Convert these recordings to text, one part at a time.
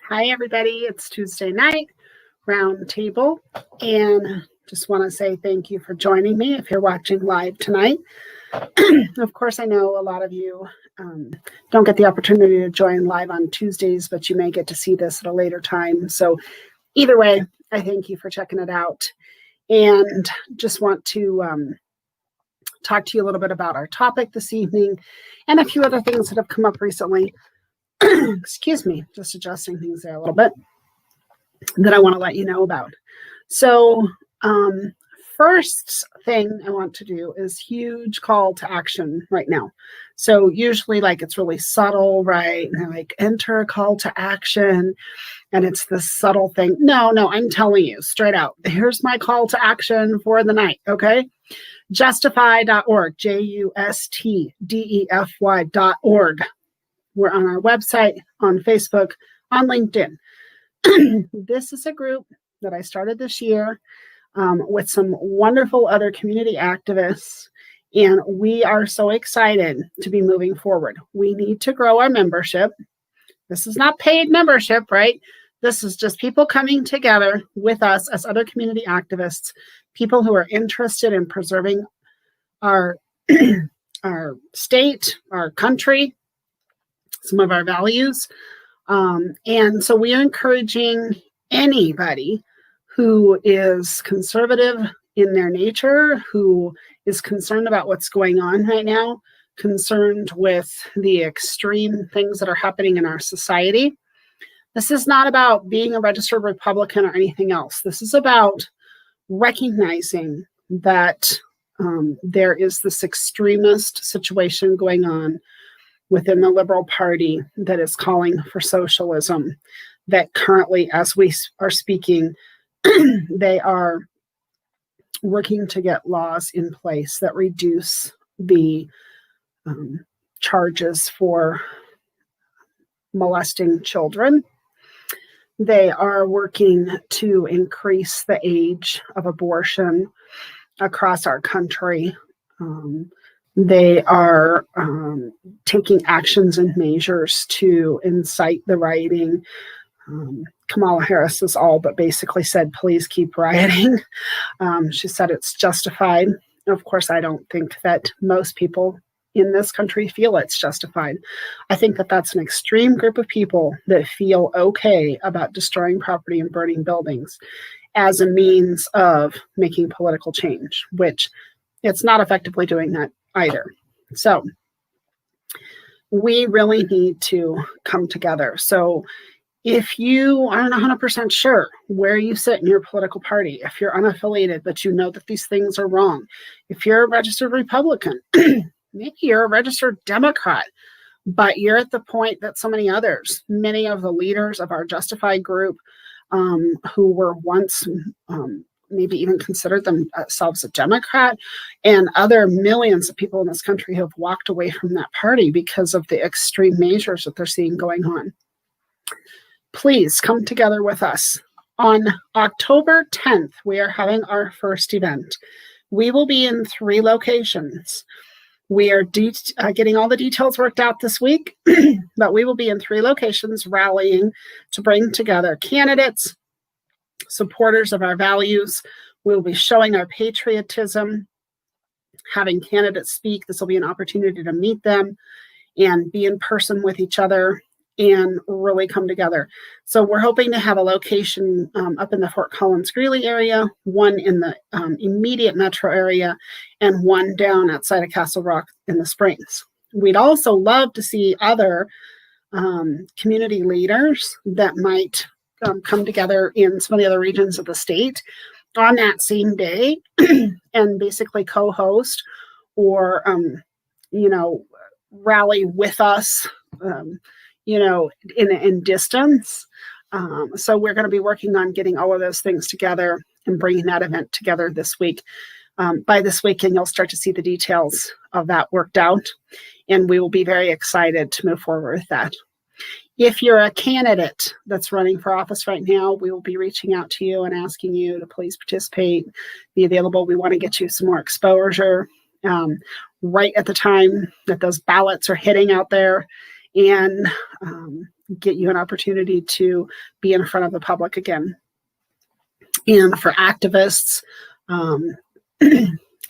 Hi, everybody. It's Tuesday night, round table, and just want to say thank you for joining me if you're watching live tonight. Of course, I know a lot of you don't get the opportunity to join live on Tuesdays, but you may get to see this at a later time. So either way, I thank you for checking it out, and just want to talk to you a little bit about our topic this evening and a few other things that have come up recently. Excuse me, just adjusting things there a little bit that I want to let you know about. So first thing I want to do is huge call to action right now. So usually it's really subtle, right? And they're like, enter a call to action. And it's this subtle thing. No, I'm telling you straight out. Here's my call to action for the night, okay? Justify.org, JUSTDEFY.org. We're on our website, on Facebook, on LinkedIn. This is a group that I started this year with some wonderful other community activists, and we are so excited to be moving forward. We need to grow our membership. This is not paid membership, right? This is just people coming together with us as other community activists, people who are interested in preserving our, our state, our country, some of our values. And so we are encouraging anybody who is conservative in their nature, who is concerned about what's going on right now, concerned with the extreme things that are happening in our society. This is not about being a registered Republican or anything else. This is about recognizing that there is this extremist situation going on within the Liberal Party that is calling for socialism, that currently, as we are speaking, they are working to get laws in place that reduce the charges for molesting children. They are working to increase the age of abortion across our country. They are taking actions and measures to incite the rioting. Kamala Harris has all but basically said, please keep rioting. She said it's justified. Of course, I don't think that most people in this country feel it's justified. I think that that's an extreme group of people that feel okay about destroying property and burning buildings as a means of making political change, which it's not effectively doing that either. So we really need to come together. So if you aren't 100% sure where you sit in your political party, if you're unaffiliated, but you know that these things are wrong, if you're a registered Republican, maybe you're a registered Democrat, but you're at the point that so many others, many of the leaders of our Justified group who were once maybe even considered themselves a Democrat, and other millions of people in this country have walked away from that party because of the extreme measures that they're seeing going on. Please come together with us. On October 10th, we are having our first event. We will be in 3 locations. We are getting all the details worked out this week, but we will be in 3 locations rallying to bring together candidates, supporters of our values. We'll be showing our patriotism, having candidates speak. This will be an opportunity to meet them and be in person with each other and really come together. So we're hoping to have a location up in the Fort Collins-Greeley area, one in the immediate metro area, and one down outside of Castle Rock in the Springs. We'd also love to see other community leaders that might come together in some of the other regions of the state on that same day and basically co-host or, rally with us, in distance. So we're going to be working on getting all of those things together and bringing that event together this week. By this weekend, you'll start to see the details of that worked out, and we will be very excited to move forward with that. If you're a candidate that's running for office right now, we will be reaching out to you and asking you to please participate, be available. We want to get you some more exposure right at the time that those ballots are hitting out there, and get you an opportunity to be in front of the public again. And for activists and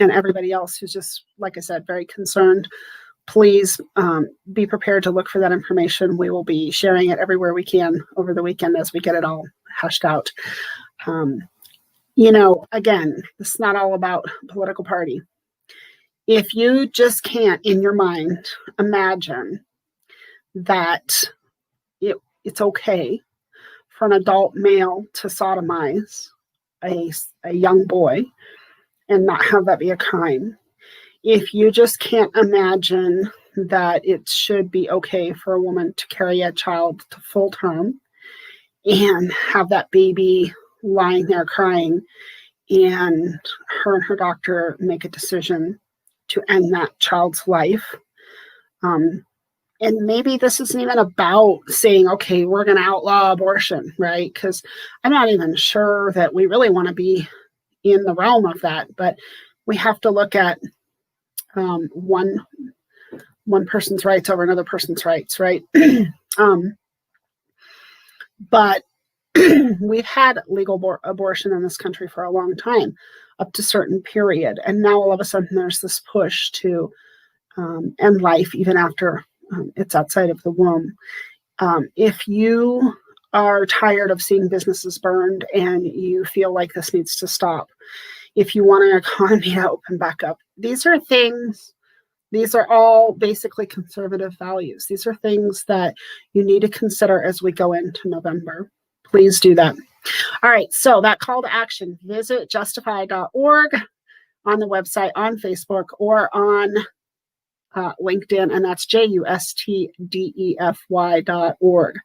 everybody else who's just, like I said, very concerned, please be prepared to look for that information. We will be sharing it everywhere we can over the weekend as we get it all hashed out. Again, this is not all about political party. If you just can't, in your mind, imagine that it's okay for an adult male to sodomize a young boy and not have that be a crime, if you just can't imagine that it should be okay for a woman to carry a child to full term and have that baby lying there crying, and her and her doctor make a decision to end that child's life. And maybe this isn't even about saying, okay, we're going to outlaw abortion, right? Because I'm not even sure that we really want to be in the realm of that, but we have to look at one person's rights over another person's rights, right? But we've had legal abortion in this country for a long time, up to a certain period. And now all of a sudden there's this push to end life even after it's outside of the womb. If you are tired of seeing businesses burned and you feel like this needs to stop, if you want an economy to open back up, these are all basically conservative values. These are things that you need to consider as we go into November. Please do that. All right, so that call to action, visit justify.org on the website, on Facebook, or on LinkedIn, and that's justdefy.org.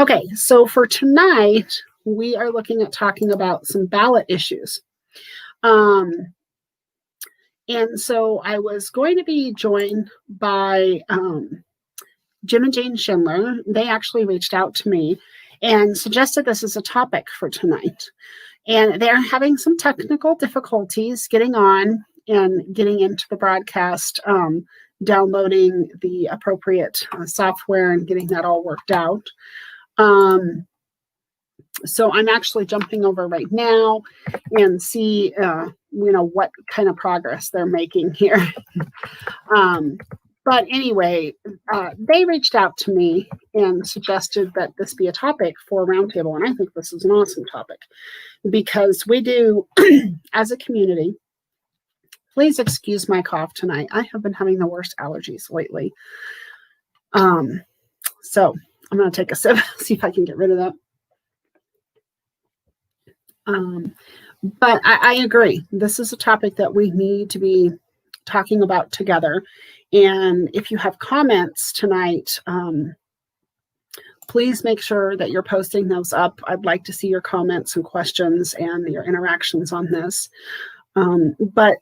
Okay, so for tonight, we are looking at talking about some ballot issues. And so I was going to be joined by Jim and Jayne Schindler. They actually reached out to me and suggested this as a topic for tonight. And they're having some technical difficulties getting on and getting into the broadcast, downloading the appropriate software and getting that all worked out. So I'm actually jumping over right now and see, what kind of progress they're making here. But anyway, they reached out to me and suggested that this be a topic for a roundtable. And I think this is an awesome topic because we do, as a community, please excuse my cough tonight. I have been having the worst allergies lately. So I'm going to take a sip, see if I can get rid of that. But I agree. This is a topic that we need to be talking about together. And if you have comments tonight, please make sure that you're posting those up. I'd like to see your comments and questions and your interactions on this. But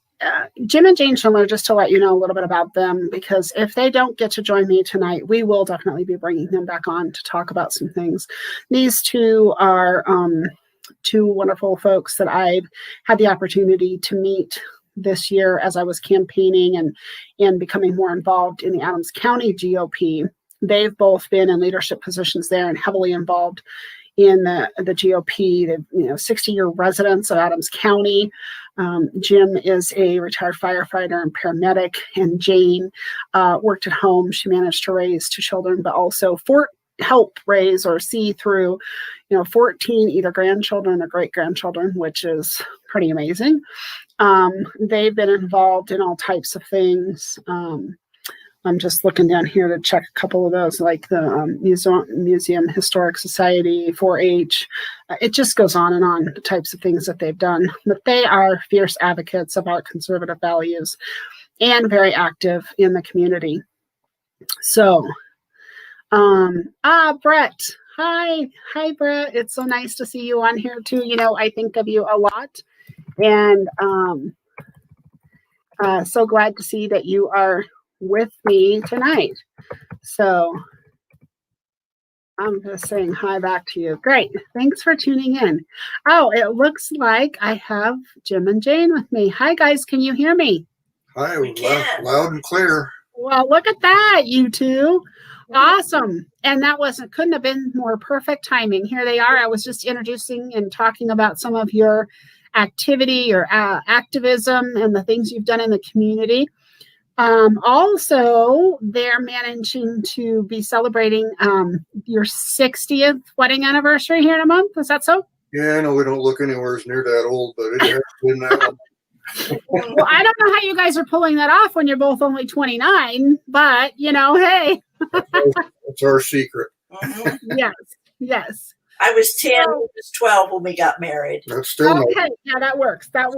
Jim and Jayne Schindler, just to let you know a little bit about them, because if they don't get to join me tonight, we will definitely be bringing them back on to talk about some things. These two are two wonderful folks that I've had the opportunity to meet this year as I was campaigning and becoming more involved in the Adams County GOP. They've both been in leadership positions there and heavily involved in the GOP. They're 60-year residents of Adams County. Jim is a retired firefighter and paramedic, and Jayne worked at home. She managed to raise 2 children, but also help raise or see through 14 either grandchildren or great-grandchildren, which is pretty amazing. They've been involved in all types of things. I'm just looking down here to check a couple of those, like the Museum Historic Society, 4-H. It just goes on, the types of things that they've done. But they are fierce advocates of our conservative values and very active in the community. So, Brett. Hi, Brett. It's so nice to see you on here too. I think of you a lot, and so glad to see that you are with me tonight. So I'm just saying hi back to you. Great. Thanks for tuning in. Oh, it looks like I have Jim and Jayne with me. Hi, guys. Can you hear me? Hi, loud and clear. Well, look at that, you two. Awesome. And that couldn't have been more perfect timing. Here they are. I was just introducing and talking about some of your activity or activism and the things you've done in the community. Also, they're managing to be celebrating your 60th wedding anniversary here in a month. Is that so? Yeah, I know we don't look anywhere near that old, but it has been that long. Well, I don't know how you guys are pulling that off when you're both only 29, but hey. That's our secret. Mm-hmm. Yes. I was 10, he was 12 when we got married. That's still okay. Yeah, that works. Well,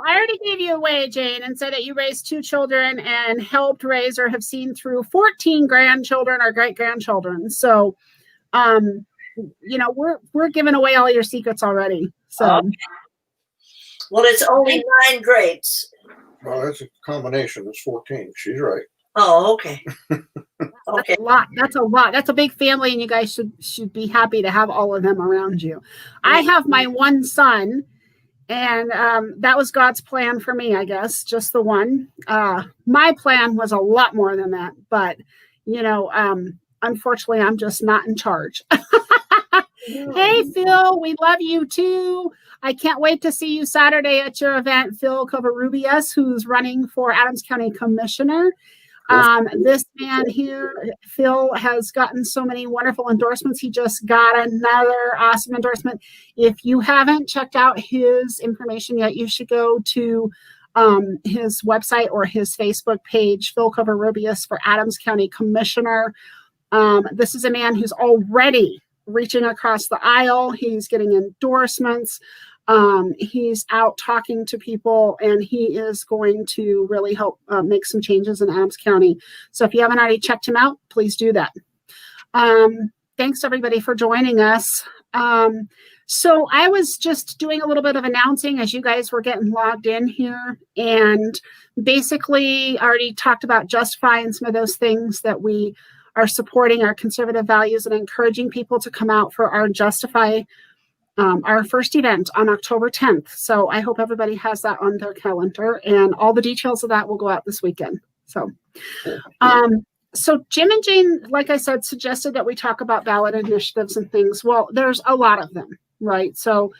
I already gave you away, Jayne, and said that you raised 2 children and helped raise or have seen through 14 grandchildren or great-grandchildren. So, we're giving away all your secrets already. So, okay. Well, it's only 9 greats. Well, that's a combination. It's 14. She's right. Oh, okay. Okay. That's a lot. That's a big family, and you guys should be happy to have all of them around you. I have my one son, and that was God's plan for me, I guess, just the one. My plan was a lot more than that, but unfortunately, I'm just not in charge. Hey, Phil, we love you too. I can't wait to see you Saturday at your event, Phil Covarrubias, who's running for Adams County Commissioner. This man here, Phil, has gotten so many wonderful endorsements. He just got another awesome endorsement. If you haven't checked out his information yet, you should go to his website or his Facebook page, Phil Covarrubias for Adams County Commissioner. This is a man who's already reaching across the aisle. He's getting endorsements. He's out talking to people, and he is going to really help make some changes in Adams County. So if you haven't already checked him out, please do that. Thanks everybody for joining us. So I was just doing a little bit of announcing as you guys were getting logged in here, and basically already talked about Justify and some of those things that we are supporting our conservative values and encouraging people to come out for our Justify, our first event on October 10th. So I hope everybody has that on their calendar, and all the details of that will go out this weekend. So, Jim and Jayne, like I said, suggested that we talk about ballot initiatives and things. Well, there's a lot of them, right? So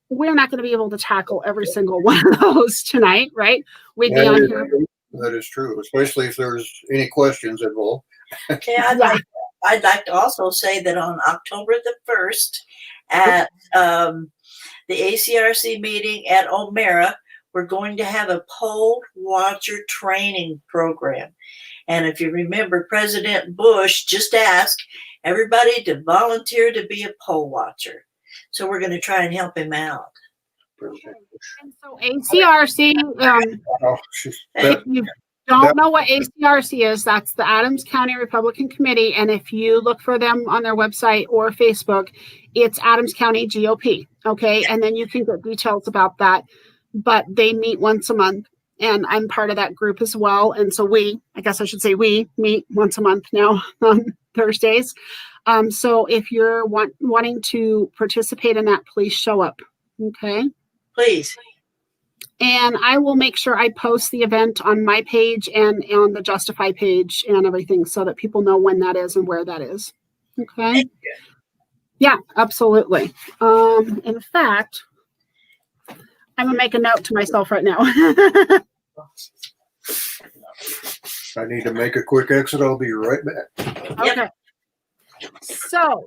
we're not going to be able to tackle every single one of those tonight, right? We'd be on here. That is true, especially if there's any questions involved. Okay, I'd like to also say that on October the 1st at the ACRC meeting at O'Mara, we're going to have a poll watcher training program. And if you remember, President Bush just asked everybody to volunteer to be a poll watcher. So we're going to try and help him out. And so ACRC, if you don't know what ACRC is, that's the Adams County Republican Committee. And if you look for them on their website or Facebook, it's Adams County GOP. Okay. And then you can get details about that. But they meet once a month, and I'm part of that group as well. And so we meet once a month now on Thursdays. So if you're wanting to participate in that, please show up. Okay. Please. And I will make sure I post the event on my page and on the Justify page and everything so that people know when that is and where that is. Okay. Yeah, absolutely. In fact, I'm going to make a note to myself right now. I need to make a quick exit. I'll be right back. Okay. So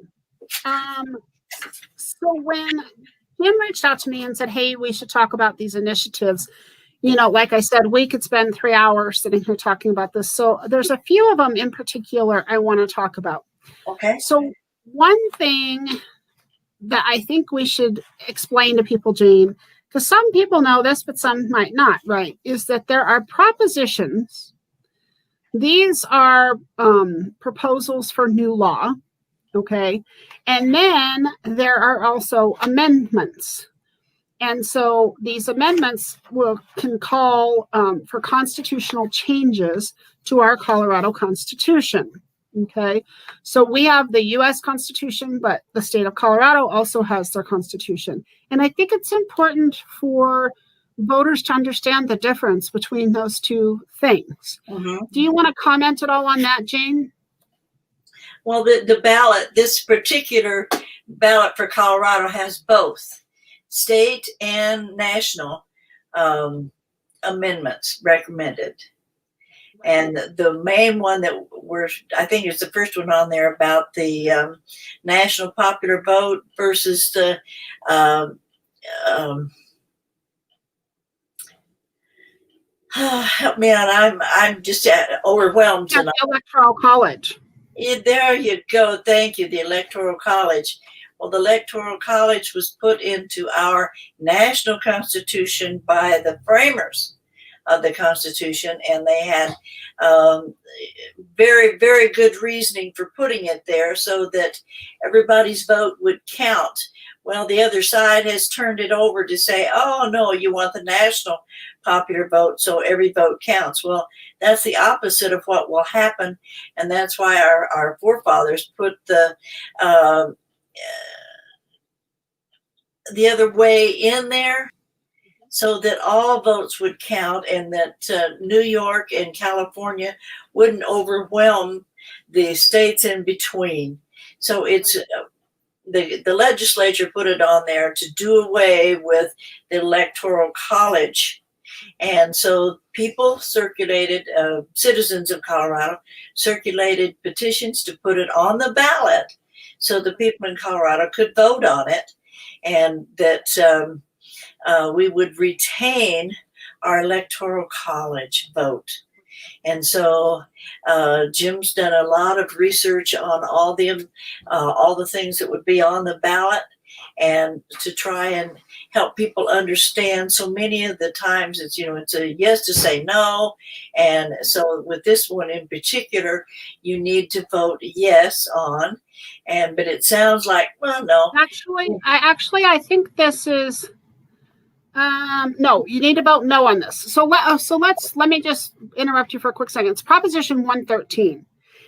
when Jim reached out to me and said, hey, we should talk about these initiatives, like I said, we could spend 3 hours sitting here talking about this. So there's a few of them in particular I want to talk about. Okay. So one thing that I think we should explain to people, Jayne, because some people know this, but some might not, right, is that there are propositions. These are proposals for new law. Okay. And then there are also amendments. And so these amendments can call for constitutional changes to our Colorado Constitution. Okay. So we have the U.S. Constitution, but the state of Colorado also has their Constitution. And I think it's important for voters to understand the difference between those two things. Mhm. Do you want to comment at all on that, Jayne? Well, the ballot, this particular ballot for Colorado has both state and national amendments recommended. And the main one that I think is the first one on there about the national popular vote versus the, help me out, I'm just overwhelmed Yeah, tonight. the Electoral College. Yeah, there you go. Thank you. The Electoral College. Well, the Electoral College was put into our national constitution by the framers of the Constitution, and they had very, very good reasoning for putting it there so that everybody's vote would count. Well, the other side has turned it over to say, oh, no, you want the national popular vote, so every vote counts. Well, that's the opposite of what will happen, and that's why our forefathers put the other way in there, so that all votes would count and that New York and California wouldn't overwhelm the states in between. So it's the legislature put it on there to do away with the Electoral College. And so people circulated, citizens of Colorado circulated petitions to put it on the ballot so the people in Colorado could vote on it, and that we would retain our Electoral College vote. And so Jim's done a lot of research on all the things that would be on the ballot, and to try and help people understand. So many of the times it's a yes to say no, and so with this one in particular, you need to vote yes on. But it sounds like, well, no. I think this is. No, you need to vote no on this. So let me just interrupt you for a quick second. It's Proposition 113.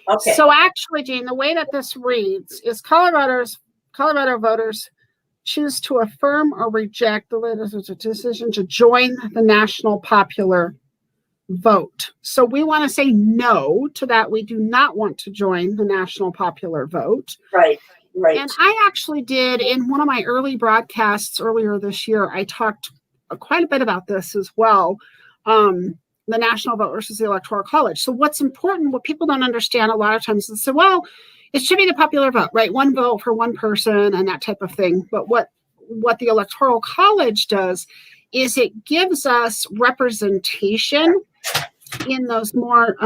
Okay. So actually, Jayne, the way that this reads is Colorado voters choose to affirm or reject the decision to join the national popular vote. So we want to say no to that. We do not want to join the national popular vote. Right. And I actually did, in one of my early broadcasts earlier this year, I talked quite a bit about this as well, the national vote versus the Electoral College. So what's important, what people don't understand a lot of times is, well, it should be the popular vote, right? One vote for one person and that type of thing. But what the Electoral College does is it gives us representation in those more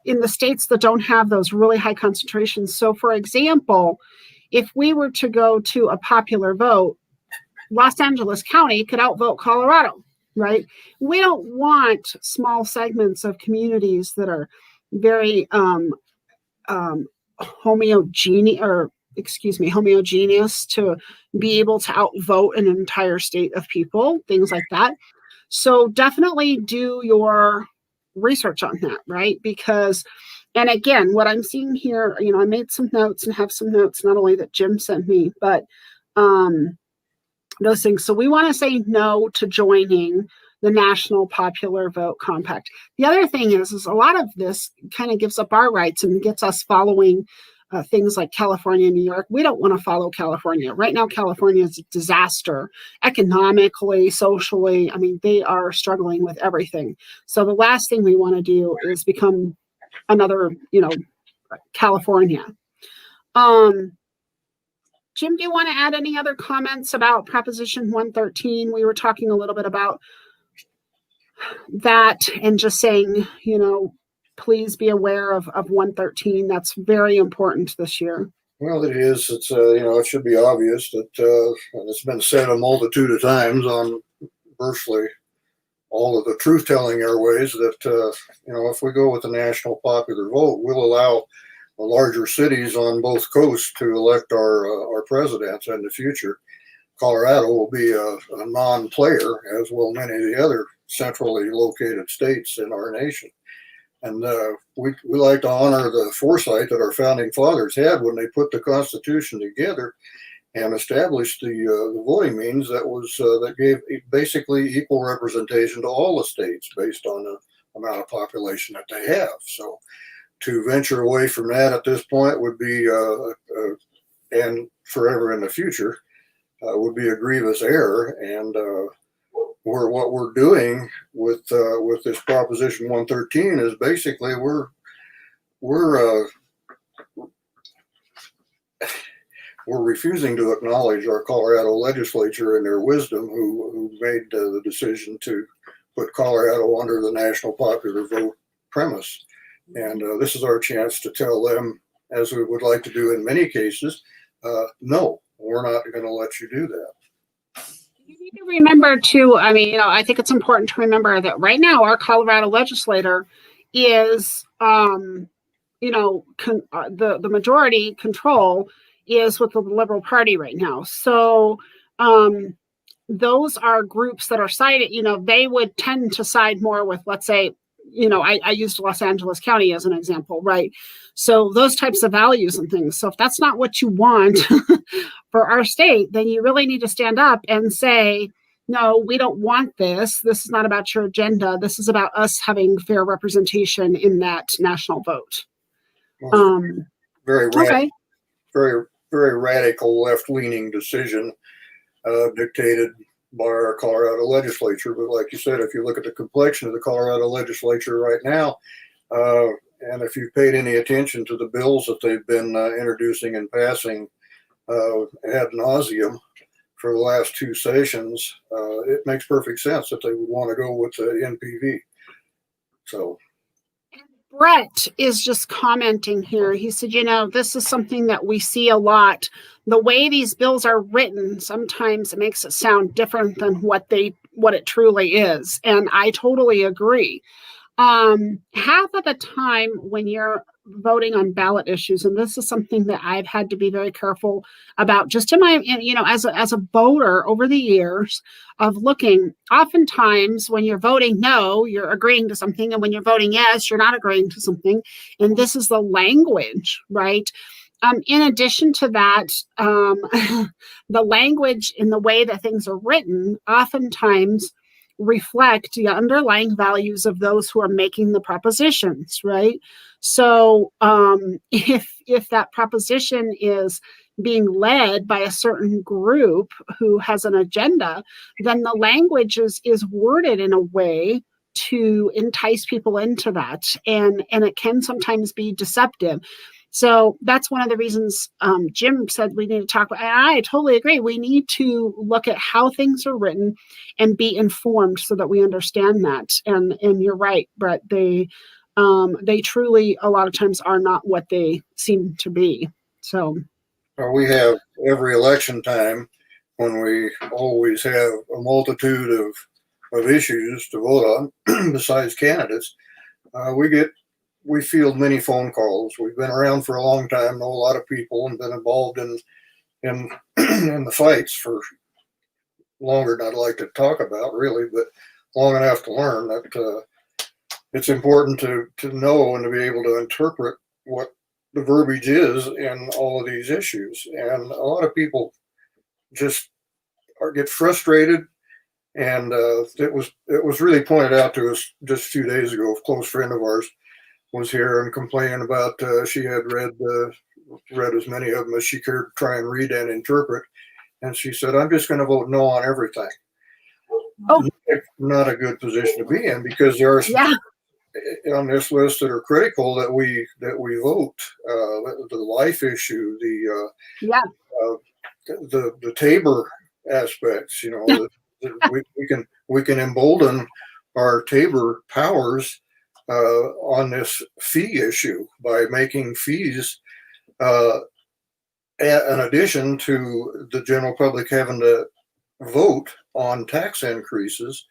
in the states that don't have those really high concentrations. So, for example, if we were to go to a popular vote, Los Angeles County could outvote Colorado, right? We don't want small segments of communities that are very homogeneous to be able to outvote an entire state of people, things like that. So definitely do your research on that, right? Because, and again, what I'm seeing here, I made some notes and have some notes, not only that Jim sent me, but those things. So we want to say no to joining the National Popular Vote Compact. The other thing is a lot of this kind of gives up our rights and gets us following things like California and New York. We don't want to follow California. Right now, California is a disaster economically, socially. I mean, they are struggling with everything. So the last thing we want to do is become another, California. Jim, do you want to add any other comments about Proposition 113? We were talking a little bit about that and just saying, please be aware of 113. That's very important this year. Well, it is. It's it should be obvious that it's been said a multitude of times on virtually all of the truth-telling airways that if we go with the national popular vote, we'll allow the larger cities on both coasts to elect our presidents in the future. Colorado will be a non-player, as will many of the other centrally located states in our nation. And we like to honor the foresight that our founding fathers had when they put the Constitution together. and established the voting means that gave basically equal representation to all the states based on the amount of population that they have. So to venture away from that at this point would be and forever in the future would be a grievous error. And what we're doing with this Proposition 113 is basically we're refusing to acknowledge our Colorado legislature and their wisdom, who made the decision to put Colorado under the national popular vote premise. And this is our chance to tell them, as we would like to do in many cases, no, we're not going to let you do that. You need to remember too, I mean, I think it's important to remember that right now our Colorado legislator is, the majority control is with the Liberal Party right now. So those are groups that are sided, they would tend to side more with, let's say, I used Los Angeles County as an example, right? So those types of values and things. So if that's not what you want for our state, then you really need to stand up and say, no, we don't want this. This is not about your agenda. This is about us having fair representation in that national vote. Very okay. very, very radical left-leaning decision dictated by our Colorado legislature. But like you said, if you look at the complexion of the Colorado legislature right now, and if you've paid any attention to the bills that they've been introducing and passing ad nauseum for the last two sessions, it makes perfect sense that they would want to go with the NPV. So Brett is just commenting here. He said, this is something that we see a lot. The way these bills are written, sometimes it makes it sound different than what it truly is. And I totally agree. Half of the time when you're voting on ballot issues, and this is something that I've had to be very careful about just in my, as a voter over the years of looking, oftentimes when you're voting no, you're agreeing to something. And when you're voting yes, you're not agreeing to something. And this is the language, right? In addition to that, the language in the way that things are written oftentimes reflect the underlying values of those who are making the propositions, right? So if that proposition is being led by a certain group who has an agenda, then the language is worded in a way to entice people into that. And it can sometimes be deceptive. So that's one of the reasons Jim said we need to talk about, and I totally agree. We need to look at how things are written and be informed so that we understand that. And you're right, Brett, they truly a lot of times are not what they seem to be. So we have every election time when we always have a multitude of issues to vote on besides candidates. We field many phone calls. We've been around for a long time, know a lot of people, and been involved in the fights for longer than I'd like to talk about, really, but long enough to learn that it's important to know and to be able to interpret what the verbiage is in all of these issues. And a lot of people just get frustrated. And it was really pointed out to us just a few days ago. A close friend of ours was here and complaining about she had read as many of them as she could try and read and interpret, and she said, "I'm just going to vote no on everything." Oh, not a good position to be in, because there are some on this list that are critical that we vote. The life issue, the Tabor aspects. We can embolden our Tabor powers on this fee issue by making fees in addition to the general public having to vote on tax increases.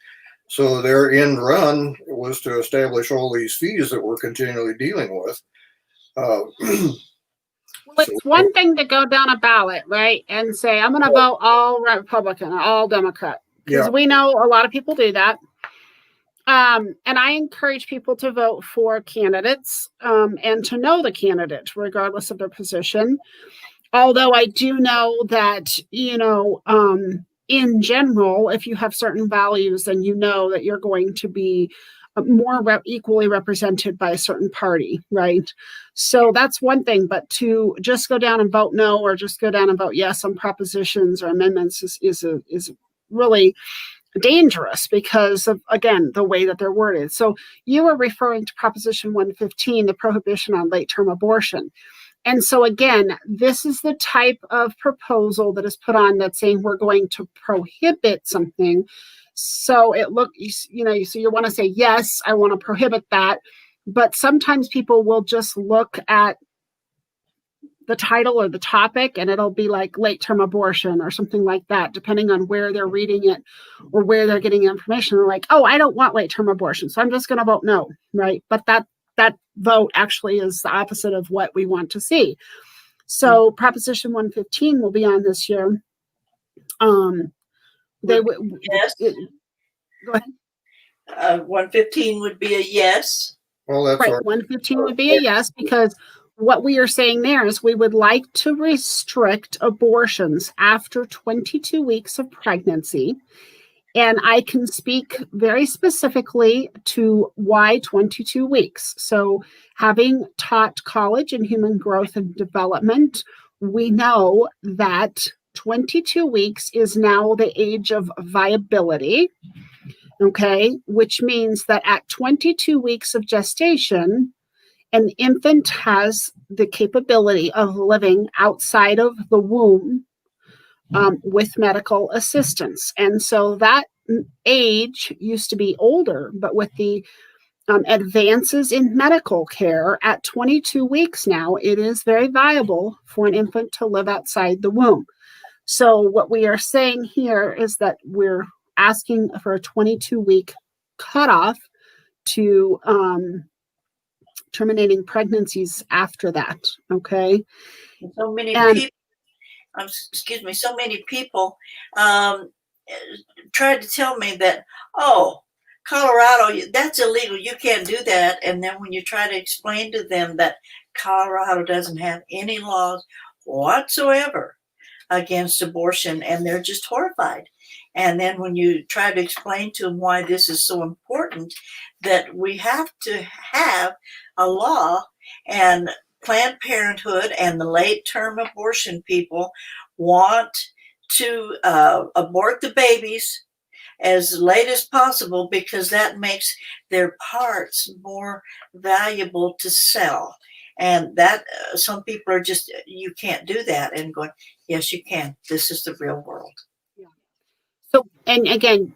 So their end run was to establish all these fees that we're continually dealing with. Well, it's one thing to go down a ballot, right, and say, I'm going to vote all Republican or all Democrat, because we know a lot of people do that. And I encourage people to vote for candidates and to know the candidate, regardless of their position. Although I do know that, in general, if you have certain values, then you know that you're going to be more equally represented by a certain party, right? So that's one thing. But to just go down and vote no, or just go down and vote yes on propositions or amendments is really dangerous because of, again, the way that they're worded. So you were referring to Proposition 115, the prohibition on late-term abortion. And so again, this is the type of proposal that is put on that's saying we're going to prohibit something. So so you want to say, yes, I want to prohibit that. But sometimes people will just look at the title or the topic and it'll be like late-term abortion or something like that, depending on where they're reading it or where they're getting information. They're like, oh, I don't want late-term abortion, so I'm just going to vote no, right? But that vote actually is the opposite of what we want to see. So Proposition 115 will be on this year. They would, yes. Go ahead. 115 would be a yes. Well, that's right. our 115 would be a yes, because what we are saying there is we would like to restrict abortions after 22 weeks of pregnancy. And I can speak very specifically to why 22 weeks. So, having taught college in human growth and development, we know that 22 weeks is now the age of viability, okay, which means that at 22 weeks of gestation, an infant has the capability of living outside of the womb with medical assistance. And so that age used to be older, but with the advances in medical care at 22 weeks now, it is very viable for an infant to live outside the womb. So what we are saying here is that we're asking for a 22-week cutoff to terminating pregnancies after that, okay? So many people, so many people tried to tell me that, oh, Colorado, that's illegal, you can't do that. And then when you try to explain to them that Colorado doesn't have any laws whatsoever against abortion, and they're just horrified. And then when you try to explain to them why this is so important, that we have to have a law, and Planned Parenthood and the late-term abortion people want to abort the babies as late as possible because that makes their parts more valuable to sell. And that some people are just, you can't do that. And going, yes, you can. This is the real world. Yeah. So, and again,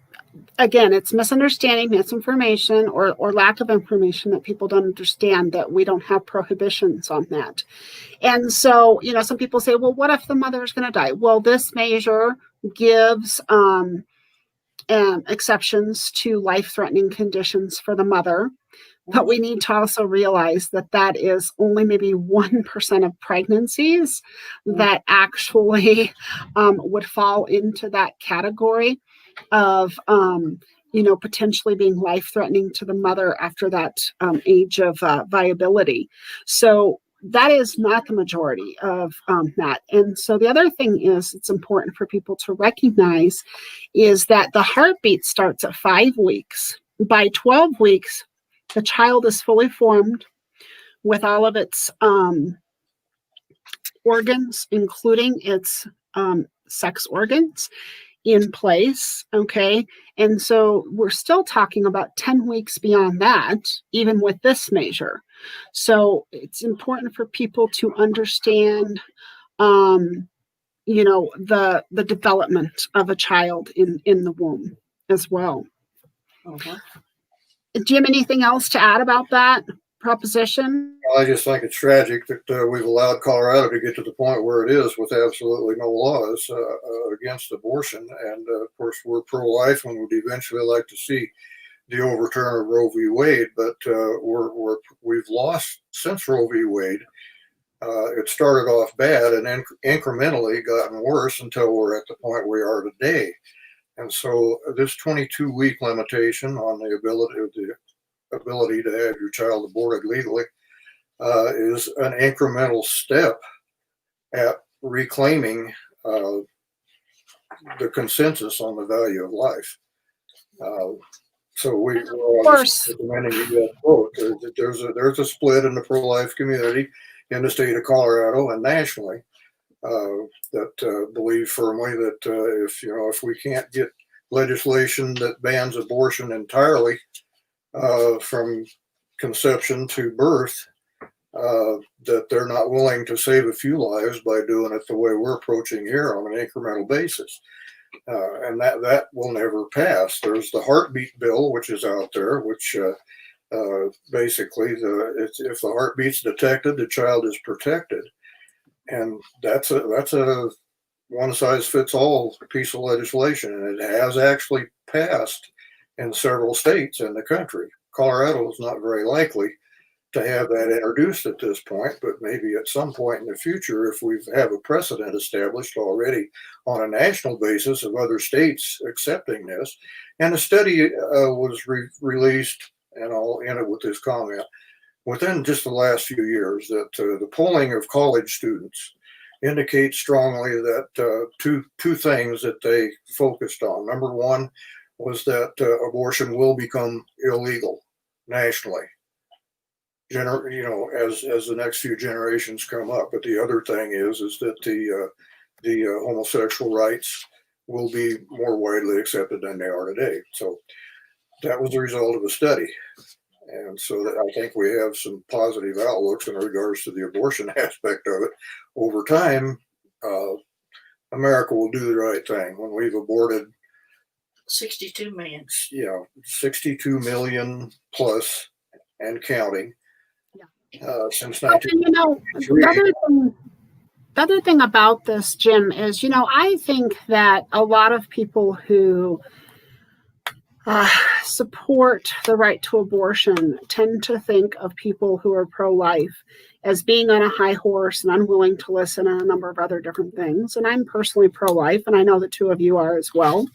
it's misunderstanding, misinformation, or lack of information that people don't understand that we don't have prohibitions on that. And so, some people say, well, what if the mother is going to die? Well, this measure gives exceptions to life-threatening conditions for the mother. But we need to also realize that that is only maybe 1% of pregnancies that actually would fall into that category of, potentially being life-threatening to the mother after that age of viability. So that is not the majority of that. And so the other thing is it's important for people to recognize is that the heartbeat starts at 5 weeks. By 12 weeks, the child is fully formed with all of its organs, including its sex organs, in place, okay? And so we're still talking about 10 weeks beyond that, even with this measure. So it's important for people to understand, the development of a child in the womb as well. Uh-huh. Do you have anything else to add about that proposition? I just think it's tragic that we've allowed Colorado to get to the point where it is with absolutely no laws against abortion. And of course, we're pro-life and would eventually like to see the overturn of Roe v. Wade, but we've lost since Roe v. Wade. It started off bad and then incrementally gotten worse until we're at the point we are today. And so this 22-week limitation on the ability to have your child aborted legally is an incremental step at reclaiming the consensus on the value of life. So we're course. recommending you that vote. There's a split in the pro-life community in the state of Colorado and nationally that believe firmly that if we can't get legislation that bans abortion entirely from conception to birth, that they're not willing to save a few lives by doing it the way we're approaching here on an incremental basis. And that will never pass. There's the heartbeat bill, which is out there, which basically if the heartbeat's detected, the child is protected. And that's a one size fits all piece of legislation. And it has actually passed in several states in the country. Colorado is not very likely to have that introduced at this point, but maybe at some point in the future, if we have a precedent established already on a national basis of other states accepting this. And a study was released, and I'll end it with this comment, within just the last few years that the polling of college students indicates strongly that two things that they focused on. Number one was that abortion will become illegal nationally. As the next few generations come up. But the other thing is that the homosexual rights will be more widely accepted than they are today. So that was the result of a study. And so that I think we have some positive outlooks in regards to the abortion aspect of it. Over time, America will do the right thing. When we've aborted 62 million. 62 million plus and counting. Since But, 1983. the other thing about this, Jim, is, I think that a lot of people who support the right to abortion tend to think of people who are pro-life as being on a high horse and unwilling to listen and a number of other different things. And I'm personally pro-life, and I know the two of you are as well.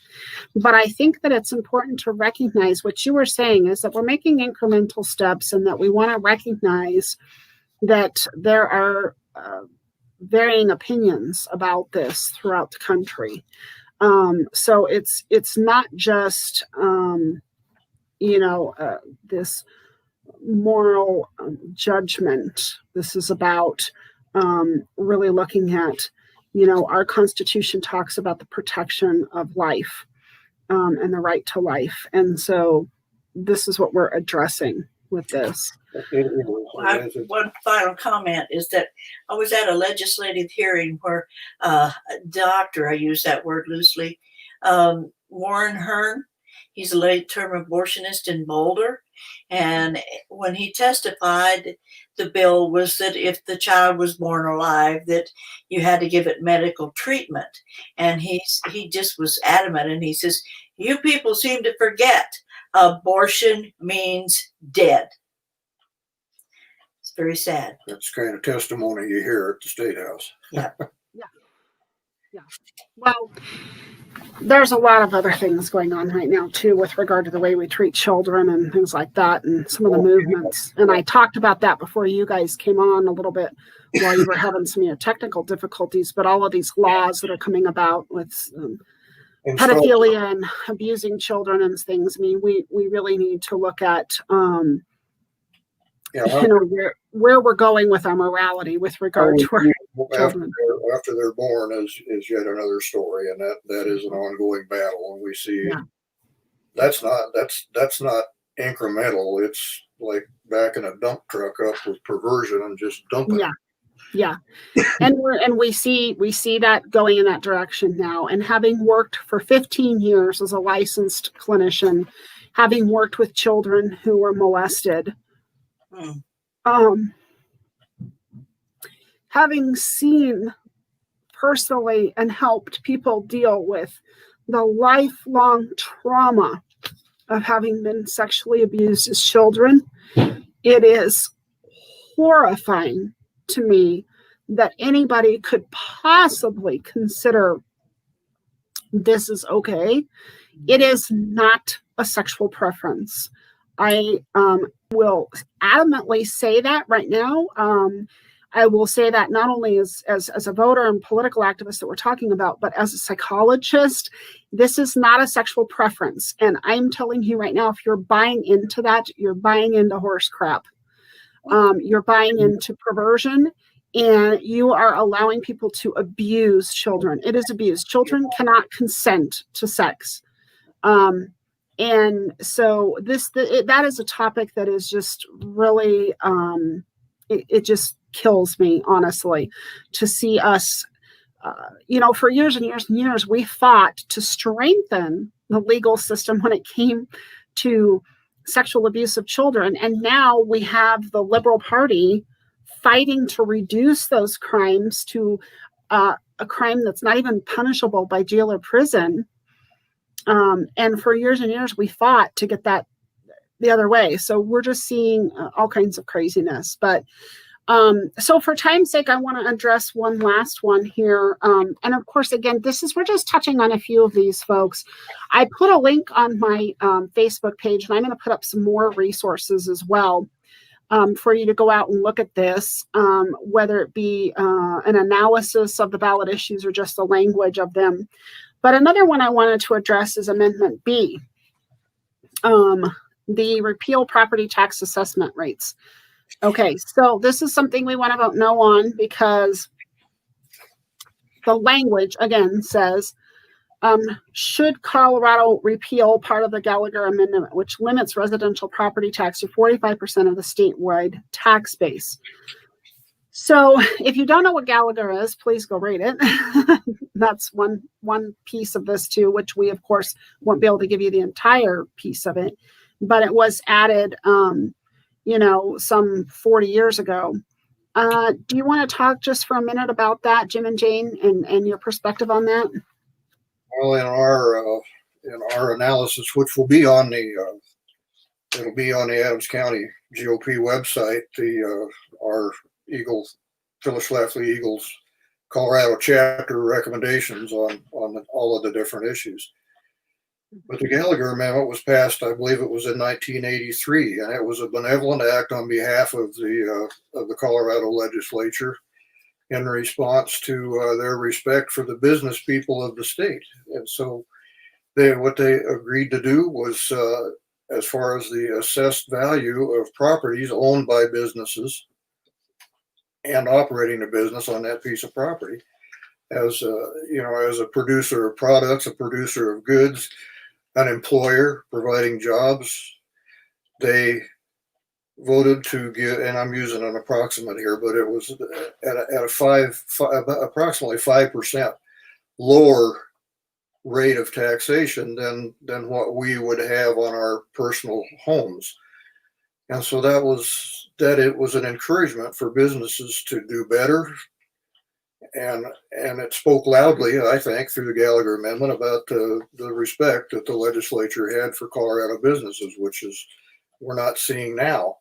But I think that it's important to recognize what you were saying is that we're making incremental steps and that we want to recognize that there are varying opinions about this throughout the country. So it's not just, this moral judgment. This is about really looking at, our Constitution talks about the protection of life and the right to life. And so this is what we're addressing with this. One final comment is that I was at a legislative hearing where a doctor, I use that word loosely, Warren Hearn, he's a late-term abortionist in Boulder. And when he testified, the bill was that if the child was born alive, that you had to give it medical treatment. And he just was adamant. And he says, you people seem to forget abortion means dead. It's very sad. That's kind of testimony you hear at the State House. Yeah. Yeah. Well, there's a lot of other things going on right now, too, with regard to the way we treat children and things like that and some of the movements. And I talked about that before you guys came on a little bit while you were having some of your technical difficulties. But all of these laws that are coming about with pedophilia and abusing children and things, I mean, we really need to look at where we're going with our morality with regard to our children. After they're born is yet another story, and that is an ongoing battle. And we see that's not incremental. It's like backing a dump truck up with perversion and just dumping. Yeah. and we see that going in that direction now. And having worked for 15 years as a licensed clinician, having worked with children who were molested, having seen personally and helped people deal with the lifelong trauma of having been sexually abused as children, it is horrifying to me that anybody could possibly consider this is okay. It is not a sexual preference. I will adamantly say that right now. I will say that not only as a voter and political activist that we're talking about, but as a psychologist, this is not a sexual preference. And I'm telling you right now, if you're buying into that, you're buying into horse crap. You're buying into perversion, and you are allowing people to abuse children. It is abuse. Children cannot consent to sex. And so that is a topic that is just really, it just kills me, honestly, to see us, for years and years and years, we fought to strengthen the legal system when it came to sexual abuse of children. And now we have the Liberal Party fighting to reduce those crimes to a crime that's not even punishable by jail or prison. And for years and years, we fought to get that the other way. So we're just seeing all kinds of craziness. But so for time's sake, I want to address one last one here. And of course, again, we're just touching on a few of these folks. I put a link on my Facebook page, and I'm going to put up some more resources as well for you to go out and look at this, whether it be an analysis of the ballot issues or just the language of them. But another one I wanted to address is Amendment B, the repeal property tax assessment rates. Okay, so this is something we want to vote no on because the language, again, says, should Colorado repeal part of the Gallagher Amendment, which limits residential property tax to 45% of the statewide tax base. So if you don't know what Gallagher is, please go read it. That's one piece of this too, which we, of course, won't be able to give you the entire piece of it. But it was added, some 40 years ago. Do you want to talk just for a minute about that, Jim and Jayne, and your perspective on that? Well, in our analysis, which will be on it'll be on the Adams County GOP website, our Phyllis Schlafly Eagles Colorado chapter recommendations on all of the different issues. But the Gallagher Amendment was passed, I believe it was in 1983, and it was a benevolent act on behalf of the Colorado legislature in response to their respect for the business people of the state. And so what they agreed to do was, as far as the assessed value of properties owned by businesses and operating a business on that piece of property, as a producer of products, a producer of goods, an employer providing jobs, they voted to get, and I'm using an approximate here, but it was at approximately 5% lower rate of taxation than what we would have on our personal homes. And so it was an encouragement for businesses to do better. And it spoke loudly, I think, through the Gallagher Amendment about the respect that the legislature had for Colorado businesses, which is we're not seeing now.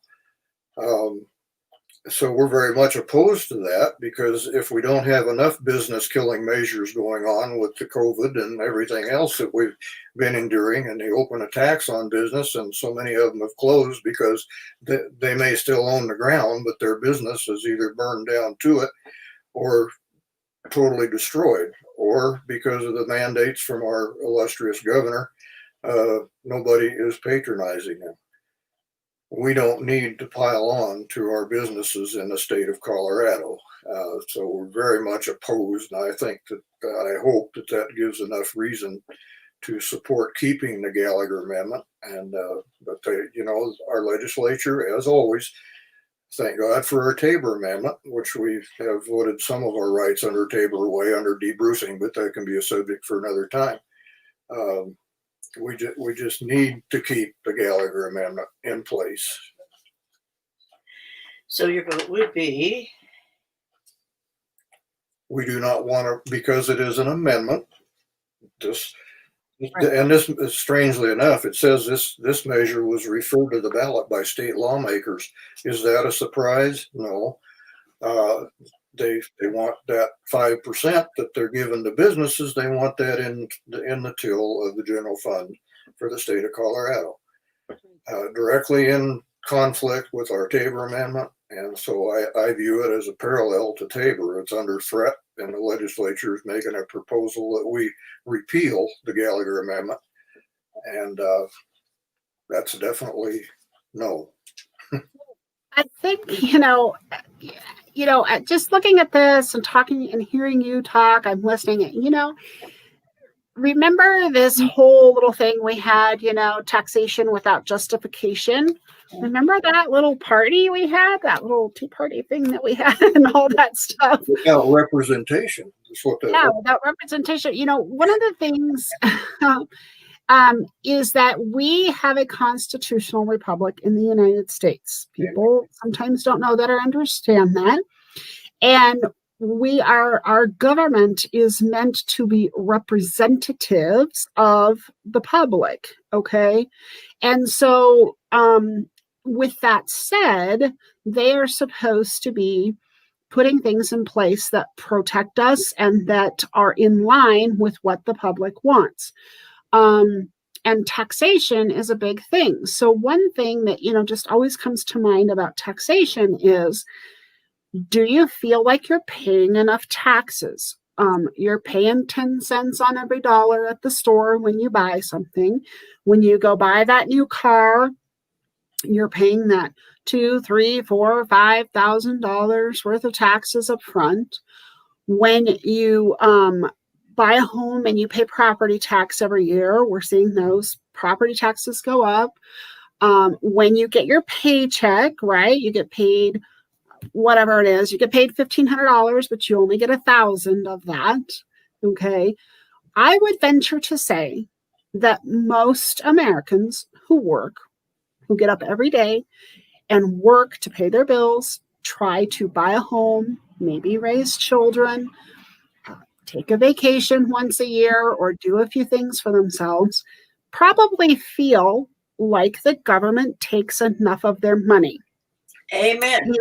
So we're very much opposed to that, because if we don't have enough business killing measures going on with the COVID and everything else that we've been enduring, and they open a tax on business, and so many of them have closed because they may still own the ground, but their business is either burned down to it or totally destroyed, or because of the mandates from our illustrious governor, nobody is patronizing him. We don't need to pile on to our businesses in the state of Colorado. So we're very much opposed, and I think I hope that gives enough reason to support keeping the Gallagher Amendment. And but our legislature, as always, thank God for our Tabor Amendment, which we have voted some of our rights under Tabor away under debrucing, but that can be a subject for another time. We just need to keep the Gallagher Amendment in place. So your vote would be? We do not want to, because it is an amendment. Right. And this, strangely enough, it says this measure was referred to the ballot by state lawmakers. Is that a surprise? No. They want that 5% that they're giving to businesses. They want that in the till of the general fund for the state of Colorado, directly in conflict with our Tabor Amendment, and so I view it as a parallel to Tabor. It's under threat, and the legislature is making a proposal that we repeal the Gallagher Amendment, and that's definitely no. I think, just looking at this and talking and hearing you talk, I'm listening, remember this whole little thing we had, taxation without justification? Remember that little party we had, that little tea party thing that we had and all that stuff? Without representation. That's what Without representation. One of the things is that we have a constitutional republic in the United States. People sometimes don't know that or understand that. And our government is meant to be representatives of the public. Okay. And so, with that said, they are supposed to be putting things in place that protect us and that are in line with what the public wants. And taxation is a big thing. So one thing that, just always comes to mind about taxation is, do you feel like you're paying enough taxes? You're paying 10 cents on every dollar at the store when you buy something. When you go buy that new car, you're paying that $2,000, $3,000, $4,000, $5,000 worth of taxes up front. When you buy a home and you pay property tax every year, we're seeing those property taxes go up. When you get your paycheck, right, you get paid whatever it is, you get paid $1,500, but you only get 1,000 of that. Okay. I would venture to say that most Americans who get up every day and work to pay their bills, try to buy a home, maybe raise children, take a vacation once a year, or do a few things for themselves, probably feel like the government takes enough of their money. Amen.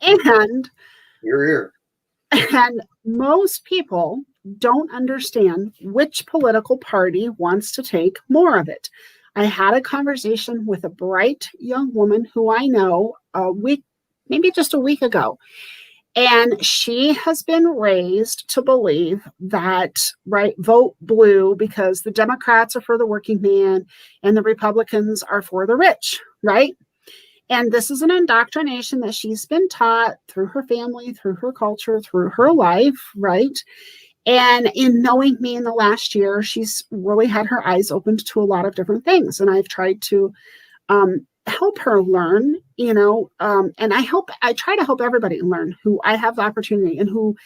And you're here. And most people don't understand which political party wants to take more of it. I had a conversation with a bright young woman who I know maybe just a week ago. And she has been raised to believe that, right, vote blue because the Democrats are for the working man and the Republicans are for the rich, right? And this is an indoctrination that she's been taught through her family, through her culture, through her life, right? And in knowing me in the last year, she's really had her eyes opened to a lot of different things. And I've tried to help her learn, and I try to help everybody learn who I have the opportunity and who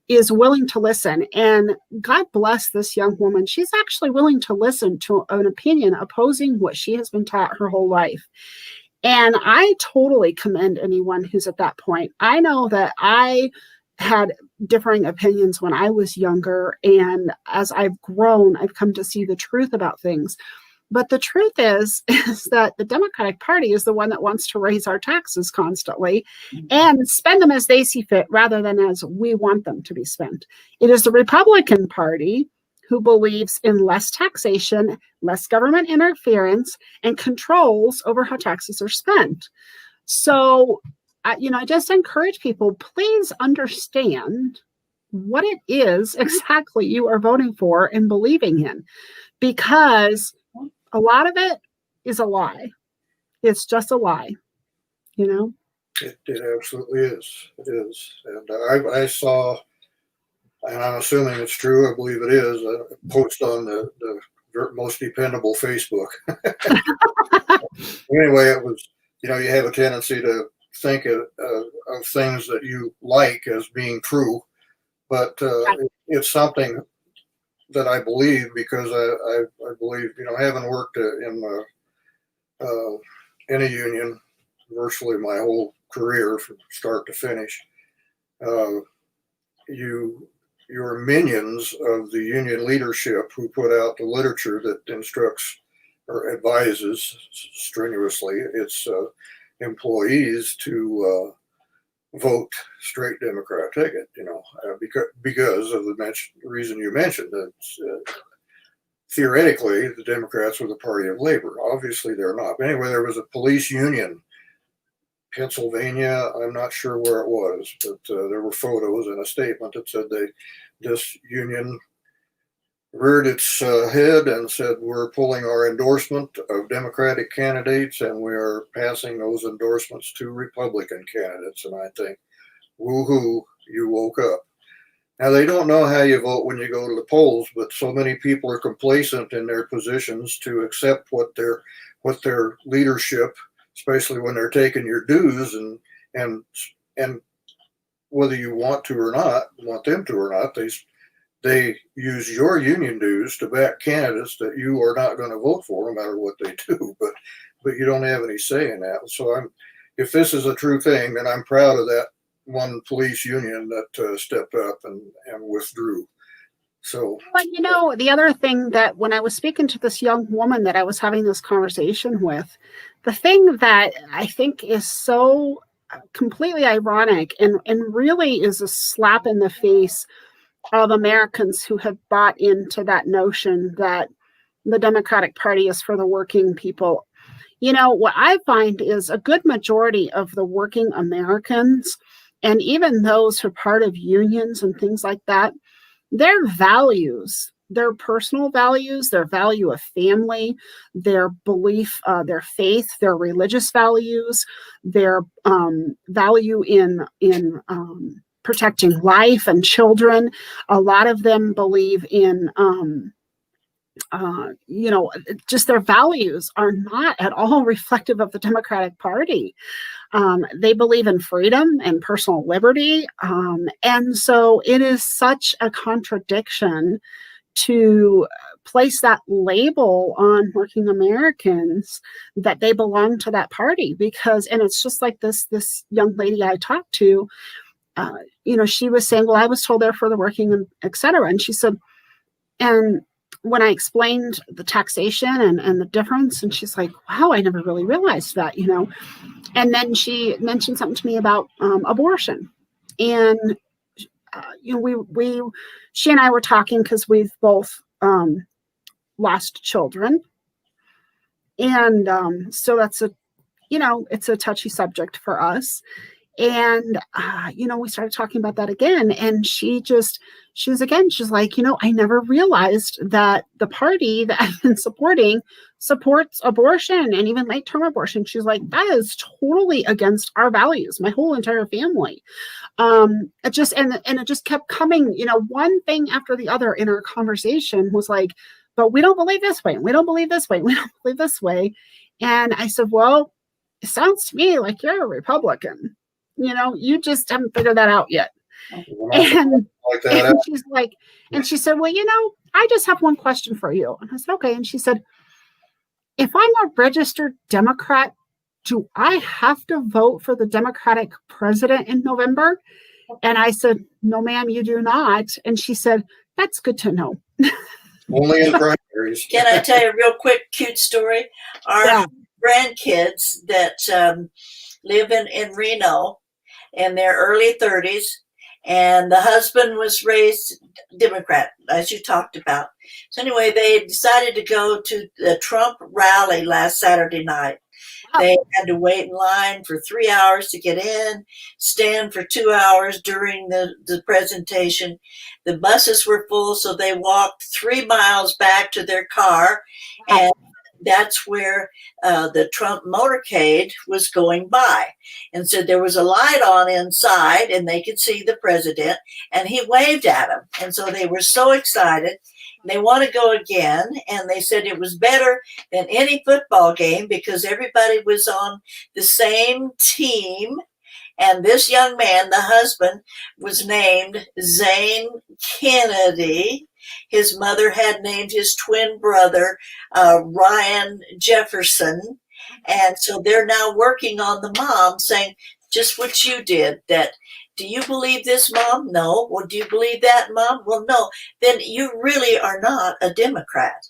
is willing to listen. And God bless this young woman. She's actually willing to listen to an opinion opposing what she has been taught her whole life. And I totally commend anyone who's at that point. I know that I had differing opinions when I was younger. And as I've grown, I've come to see the truth about things. But the truth is that the Democratic Party is the one that wants to raise our taxes constantly and spend them as they see fit rather than as we want them to be spent. It is the Republican Party who believes in less taxation, less government interference, and controls over how taxes are spent. So, I just encourage people, please understand what it is exactly you are voting for and believing in, because a lot of it is a lie. It's just a lie, It absolutely is. It is. And I saw, and I'm assuming it's true, I believe it is, a post on the most dependable Facebook. Anyway, it was, you have a tendency to think of things that you like as being true, but it's something that I believe because I believe, having worked in a union virtually my whole career from start to finish, you're minions of the union leadership who put out the literature that instructs or advises strenuously its employees to vote straight Democrat ticket, because of the reason you mentioned. theoretically, the Democrats were the party of labor. Obviously, they're not. But anyway, there was a police union, Pennsylvania. I'm not sure where it was, but there were photos and a statement that said this union reared its head and said, we're pulling our endorsement of Democratic candidates and we are passing those endorsements to Republican candidates. And I think, woohoo, you woke up. Now, they don't know how you vote when you go to the polls, but so many people are complacent in their positions to accept what their leadership, especially when they're taking your dues and whether you want them to or not, they use your union dues to back candidates that you are not going to vote for, no matter what they do. But you don't have any say in that. So if this is a true thing, then I'm proud of that one police union that stepped up and withdrew. So, but the other thing that when I was speaking to this young woman that I was having this conversation with, the thing that I think is so completely ironic and really is a slap in the face of Americans who have bought into that notion that the Democratic Party is for the working people. What I find is a good majority of the working Americans, and even those who are part of unions and things like that, their values, their personal values, their value of family, their belief, their faith, their religious values, their value in protecting life and children. A lot of them believe in, just their values are not at all reflective of the Democratic Party. They believe in freedom and personal liberty. And so it is such a contradiction to place that label on working Americans that they belong to that party and it's just like this young lady I talked to, she was saying, well, I was told they're for the working, et cetera. And she said, and when I explained the taxation and the difference, and she's like, wow, I never really realized that, And then she mentioned something to me about abortion. And, she and I were talking because we've both lost children. And so that's it's a touchy subject for us. And, we started talking about that again. And she's like, I never realized that the party that I've been supporting supports abortion and even late-term abortion. She's like, that is totally against our values, my whole entire family. It just kept coming, one thing after the other in our conversation was like, but we don't believe this way. And we don't believe this way. We don't believe this way. And I said, well, it sounds to me like you're a Republican. You just haven't figured that out yet. And she's like, and she said, well, I just have one question for you. And I said, okay. And she said, if I'm a registered Democrat, do I have to vote for the Democratic president in November? And I said, no, ma'am, you do not. And she said, that's good to know. Only in primaries. Can I tell you a real quick, cute story? Our grandkids that live in Reno in their early 30s, and the husband was raised Democrat, as you talked about. So anyway, they decided to go to the Trump rally last Saturday night. They had to wait in line for 3 hours to get in, stand for 2 hours during the presentation. The buses were full, so they walked 3 miles back to their car, and that's where the Trump motorcade was going by. And so there was a light on inside, and they could see the president, and he waved at them. And so they were so excited. They want to go again, and they said it was better than any football game because everybody was on the same team. And this young man, the husband, was named Zane Kennedy. His mother had named his twin brother Ryan Jefferson. And so they're now working on the mom, saying just what you did, that do you believe this, Mom? No. Well, do you believe that, Mom? Well, no. Then you really are not a Democrat.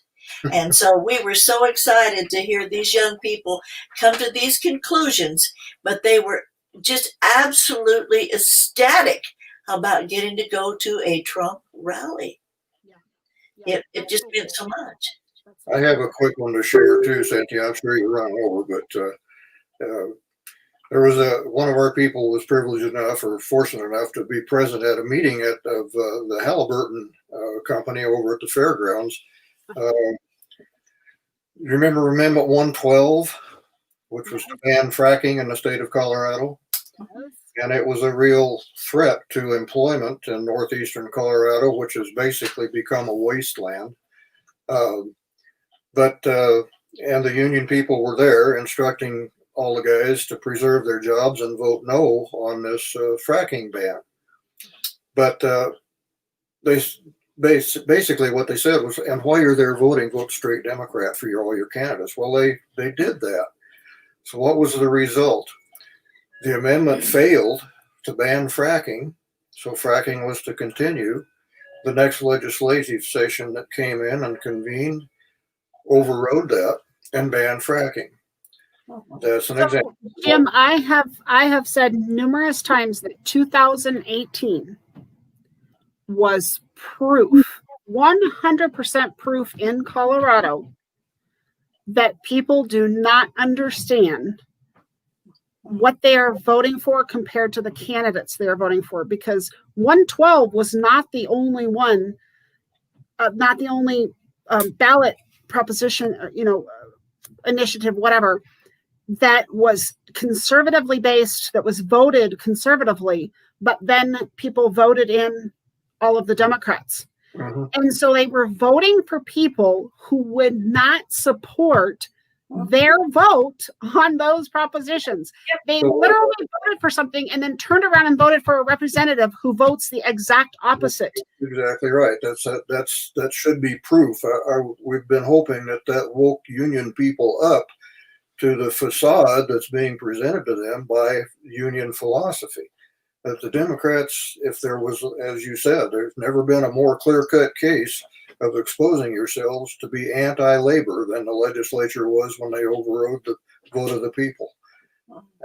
And so we were so excited to hear these young people come to these conclusions, but they were just absolutely ecstatic about getting to go to a Trump rally. it just meant so much. I have a quick one to share too, Cynthia. I'm sure you're running over, but there was one of our people was privileged enough or fortunate enough to be present at a meeting of the Halliburton company over at the fairgrounds. You remember Amendment 112, which was to ban fracking in the state of Colorado? And it was a real threat to employment in northeastern Colorado, which has basically become a wasteland. And the union people were there instructing all the guys to preserve their jobs and vote no on this fracking ban. But they basically what they said was, and while you're there voting, vote straight Democrat for all your candidates. Well, they did that. So what was the result? The amendment failed to ban fracking, so fracking was to continue. The next legislative session that came in and convened overrode that and banned fracking. That's an example. Jim, I have said numerous times that 2018 was proof, 100% proof in Colorado that people do not understand what they are voting for compared to the candidates they are voting for, because 112 was not the only one, not the only ballot proposition, initiative, whatever, that was conservatively based, that was voted conservatively, but then people voted in all of the Democrats. Mm-hmm. And so they were voting for people who would not support their vote on those propositions. They literally voted for something and then turned around and voted for a representative who votes the exact opposite. Exactly right. That should be proof. We've been hoping that woke union people up to the facade that's being presented to them by union philosophy. That the Democrats, if there was, as you said, there's never been a more clear-cut case of exposing yourselves to be anti-labor than the legislature was when they overrode the vote of the people.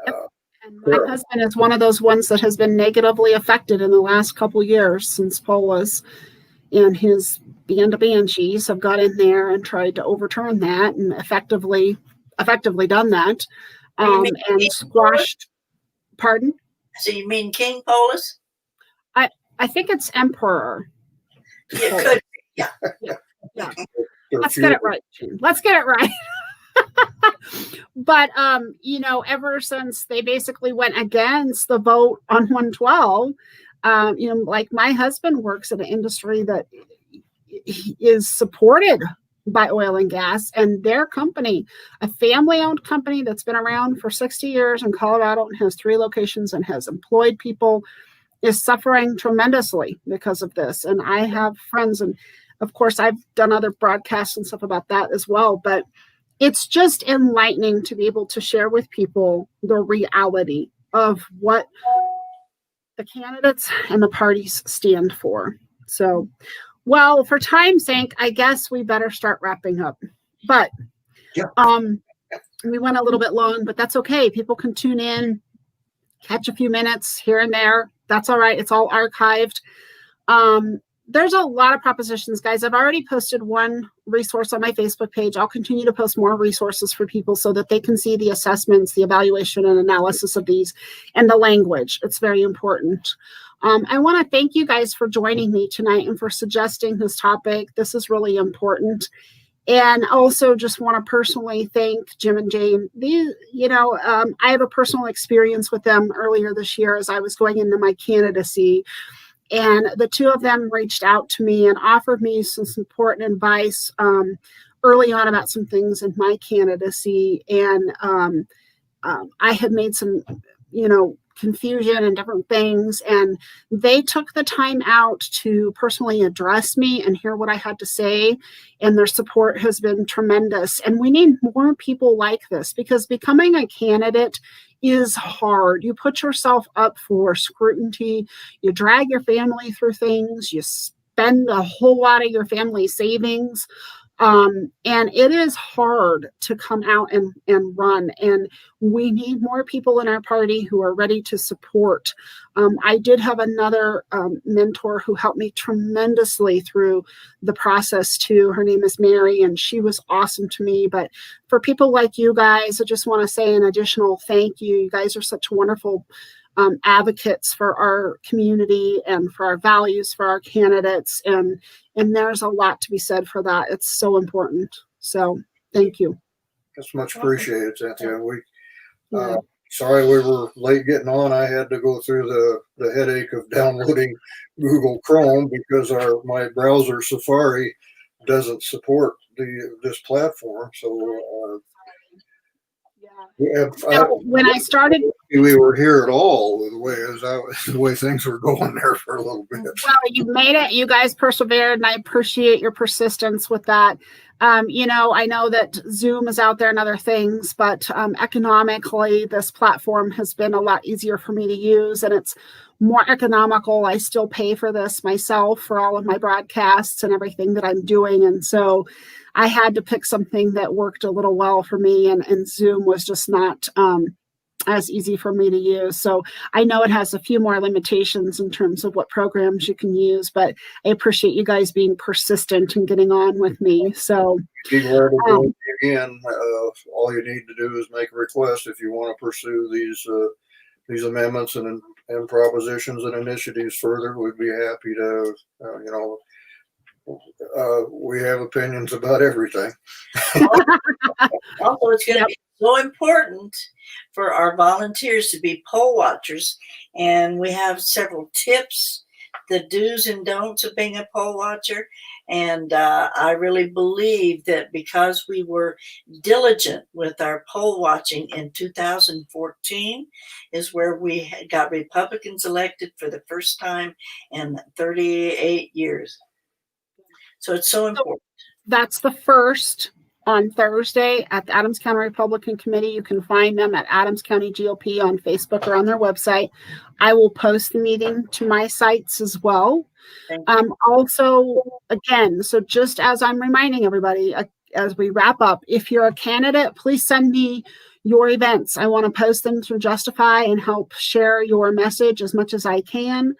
And my husband is one of those ones that has been negatively affected in the last couple of years since Polis and his band of banshees have got in there and tried to overturn that and effectively done that, and squashed. Pardon? So you mean King Polis? I think it's Emperor. Yeah, could. Yeah. Let's get it right, Jayne. Let's get it right. But ever since they basically went against the vote on 112, like my husband works in an industry that is supported by oil and gas, and their company, a family-owned company that's been around for 60 years in Colorado and has 3 locations and has employed people, is suffering tremendously because of this. And I have friends, and of course I've done other broadcasts and stuff about that as well, but it's just enlightening to be able to share with people the reality of what the candidates and the parties stand for. So, well, for time's sake, I guess we better start wrapping up. But we went a little bit long, but that's okay. People can tune in, catch a few minutes here and there. That's all right. It's all archived. There's a lot of propositions, guys. I've already posted one resource on my Facebook page. I'll continue to post more resources for people so that they can see the assessments, the evaluation and analysis of these, and the language. It's very important. I want to thank you guys for joining me tonight and for suggesting this topic. This is really important. And also just want to personally thank Jim and Jayne. I have a personal experience with them earlier this year as I was going into my candidacy. And the two of them reached out to me and offered me some support and advice early on about some things in my candidacy. And I had made some, confusion and different things. And they took the time out to personally address me and hear what I had to say. And their support has been tremendous. And we need more people like this, because becoming a candidate is hard. You put yourself up for scrutiny. You drag your family through things. You spend a whole lot of your family savings And it is hard to come out and run. And we need more people in our party who are ready to support. I did have another mentor who helped me tremendously through the process too. Her name is Mary, and she was awesome to me. But for people like you guys, I just want to say an additional thank you. You guys are such wonderful advocates for our community and for our values, for our candidates. And there's a lot to be said for that. It's so important. So thank you. That's much appreciated, Cynthia. Yeah. Sorry we were late getting on. I had to go through the headache of downloading Google Chrome because my browser Safari doesn't support this platform. So when I started, we were here at all the way things were going there for a little bit. Well, you made it. You guys persevered, and I appreciate your persistence with that. I know that Zoom is out there and other things, but economically, this platform has been a lot easier for me to use, and it's more economical. I still pay for this myself for all of my broadcasts and everything that I'm doing, and so I had to pick something that worked a little well for me, and Zoom was just not as easy for me to use. So I know it has a few more limitations in terms of what programs you can use, but I appreciate you guys being persistent and getting on with me. So be glad to go again. All you need to do is make a request if you want to pursue these amendments and propositions and initiatives further. We'd be happy to, we have opinions about everything. Also, it's going to be so important for our volunteers to be poll watchers. And we have several tips, the do's and don'ts of being a poll watcher. And I really believe that because we were diligent with our poll watching in 2014 is where we got Republicans elected for the first time in 38 years. So it's so important. That's the first on Thursday at the Adams County Republican Committee. You can find them at Adams County GOP on Facebook or on their website. I will post the meeting to my sites as well. Also, again, so just as I'm reminding everybody, as we wrap up, if you're a candidate, please send me your events. I want to post them through Justify and help share your message as much as I can.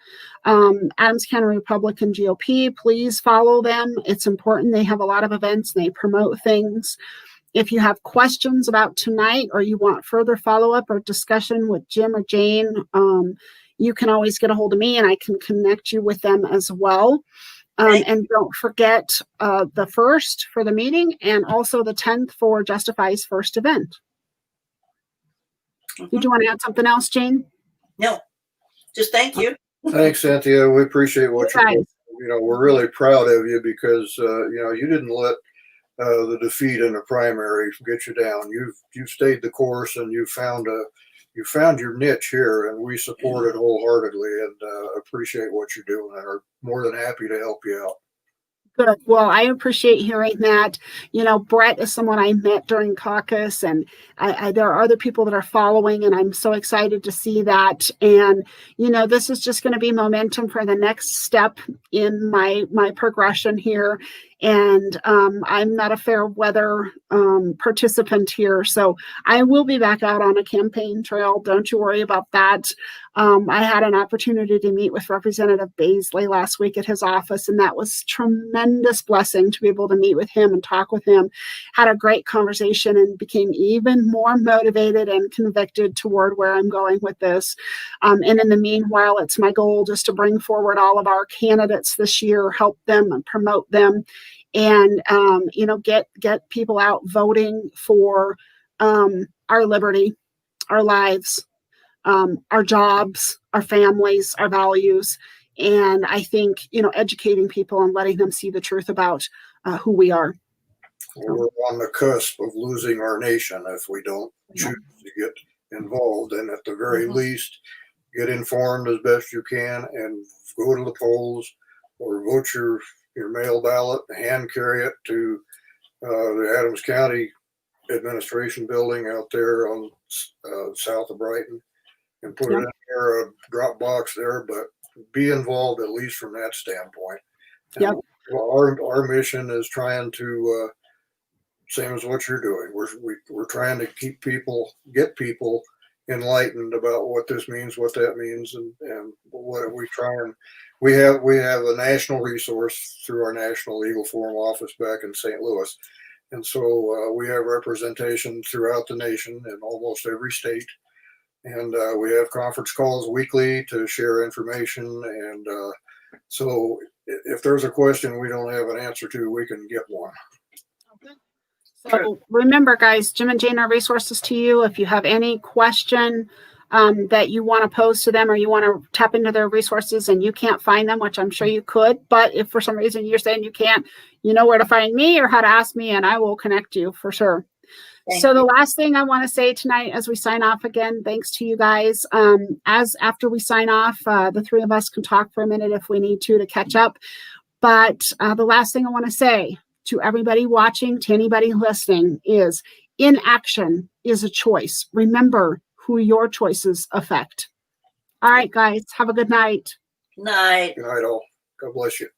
Adams County Republican GOP, please follow them. It's important. They have a lot of events and they promote things. If you have questions about tonight or you want further follow-up or discussion with Jim or Jayne, you can always get a hold of me and I can connect you with them as well. And don't forget the 1st for the meeting and also the 10th for Justify's first event. Mm-hmm. Did you want to add something else, Jayne? No, just thank you. Thanks, Cynthia. We appreciate what you're doing. We're really proud of you because, you didn't let the defeat in the primary get you down. You've stayed the course and you found your niche here, and we support it wholeheartedly and appreciate what you're doing and are more than happy to help you out. Good. Well, I appreciate hearing that. Brett is someone I met during caucus, and there are other people that are following, and I'm so excited to see that. And, this is just going to be momentum for the next step in my progression here. And I'm not a fair weather participant here, so I will be back out on a campaign trail. Don't you worry about that. I had an opportunity to meet with Representative Baisley last week at his office, and that was tremendous blessing to be able to meet with him and talk with him. Had a great conversation and became even more motivated and convicted toward where I'm going with this. And in the meanwhile, it's my goal just to bring forward all of our candidates this year, help them and promote them, and get people out voting for our liberty, our lives, our jobs, our families, our values. And I think, educating people and letting them see the truth about who we are. We're on the cusp of losing our nation if we don't choose to get involved. And at the very least, get informed as best you can and go to the polls or vote your mail ballot, hand carry it to the Adams County Administration Building out there on south of Brighton. And put it in there, a drop box there, but be involved at least from that standpoint. And our mission is trying to, same as what you're doing. We're trying to get people enlightened about what this means, what that means, and what we try and we have a national resource through our National Legal Forum office back in St. Louis, and so we have representation throughout the nation in almost every state, and we have conference calls weekly to share information, and so if there's a question we don't have an answer to, we can get one. So remember, guys, Jim and Jayne are resources to you. If you have any question that you want to pose to them, or you want to tap into their resources and you can't find them, which I'm sure you could, but if for some reason you're saying you can't, you know where to find me or how to ask me, and I will connect you for sure. So the last thing I want to say tonight as we sign off, again, thanks to you guys. As after we sign off, the three of us can talk for a minute if we need to catch up. But the last thing I want to say to everybody watching, to anybody listening, is inaction is a choice. Remember who your choices affect. All right, guys, have a good night. Night. Good night, all. God bless you.